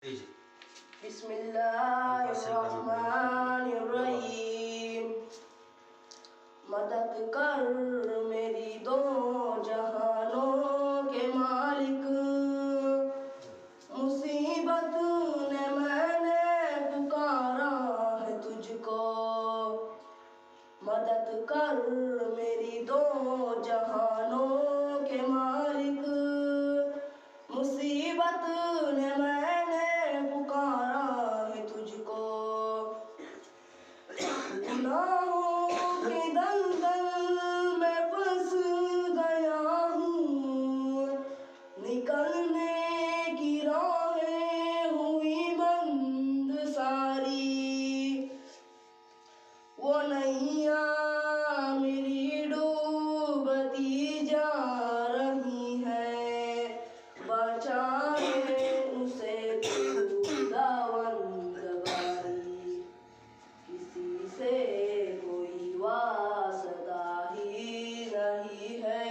बिस्मिल्लाहिर्रहमानिर्रहीम। मदद कर मेरी दो जहानों के मालिक, मुसीबत ने मैंने पुकारा है तुझको। मदद कर मेरी दो जहानों के मालिक, मुसीबत ने मैंने पुकारा है तुझको। गुनाहों के दलदल में फंस गया हूँ, निकलने की राहें हुई बंद सारी। वो नैया मेरी डूबती जा रही है, बचाए उसे खुदावंदगारी। किसी से कोई वास्ता ही नहीं है,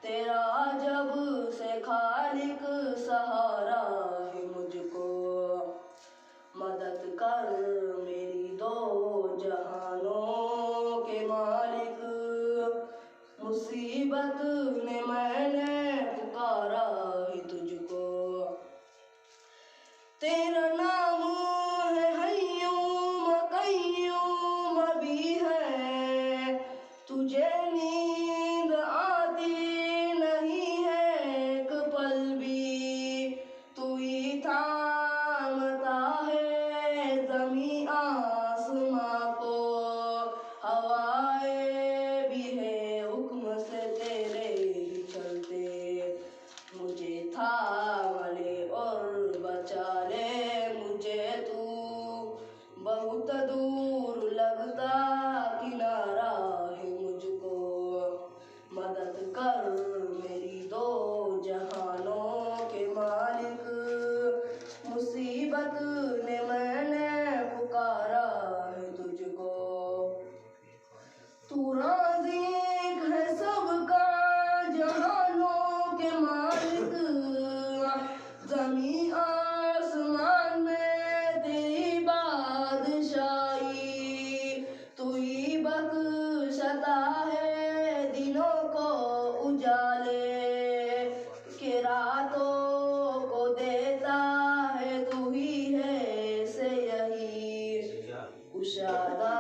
तेरा जब से खालिक सहारा है मुझको। मदद कर मेरी दो जहानों के मालिक, मुसीबत ने मैंने पुकारा है तुझको। तेरा नाम है हय्यूम कय्यूम भी है, तुझे नींद आती नहीं है एक पल भी। तू ही थामता है ज़मीं आसमां को, हवाएं भी है हुक्म से तेरे ही चलते। मुझे थाम ले और बचा ले मुझे तू, बहुत दूर लगता किनारा है मुझको। मदद कर मेरी दो जहानों के मालिक, मुसीबत ने मैंने पुकारा है तुझको। तू राज़िक है सबका जहानों के मालिक, ज़मीं आसमान में तेरी बादशाही। तू ही बख्शता है दिनों को उजाले, के रातों को देता है तू ही है से यही। कुशादा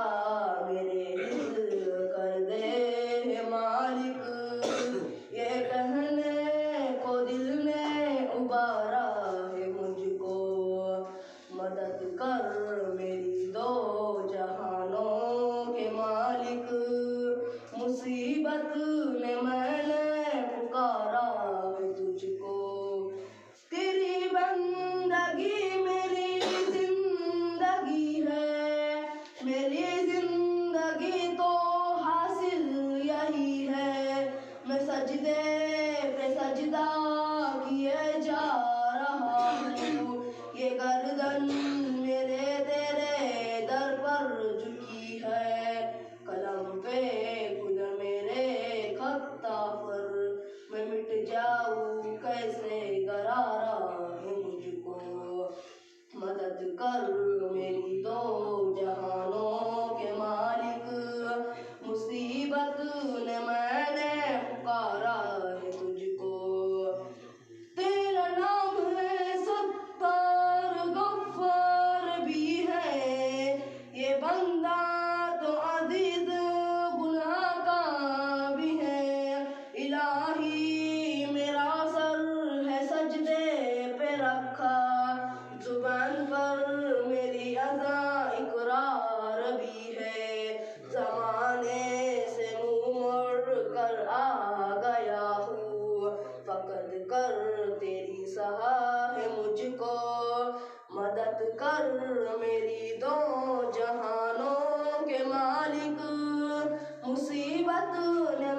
मेरे दिल कर दे है मालिक, ये कहने को दिल ने उबारा है मुझको। मदद कर मेरी दो जहानों के मालिक, मुसीबत ने मैंने पुकारा है तुझको। तेरी बंदगी मेरी जिंदगी है, मेरी जिंदगी तो हासिल यही है। मैं सजदे पे सजदा किए जा रहा हूँ, ये गर्दन मेरे तेरे दर पर झुकी है। कलम पे खुद मेरे खत्ता पर मैं मिट जाऊँ कैसे गरारा है मुझको। मदद कर मेरी दो जहानों के मालिक, मुसीबत ने मैंने पुकारा है तुझको। तेरा नाम है सत्तार गफ्फार भी है, ये बंदा तो अजीज गुनाह का भी है। इलाही मेरा सर है सजदे पे रखा, जुबान पर मेरी अज़ा इकरार भी है। ज़माने से मुँह मोड़ कर आ गया हूँ, फकद कर तेरी सहा है मुझको। मदद कर मेरी दो जहानों के मालिक, मुसीबत ने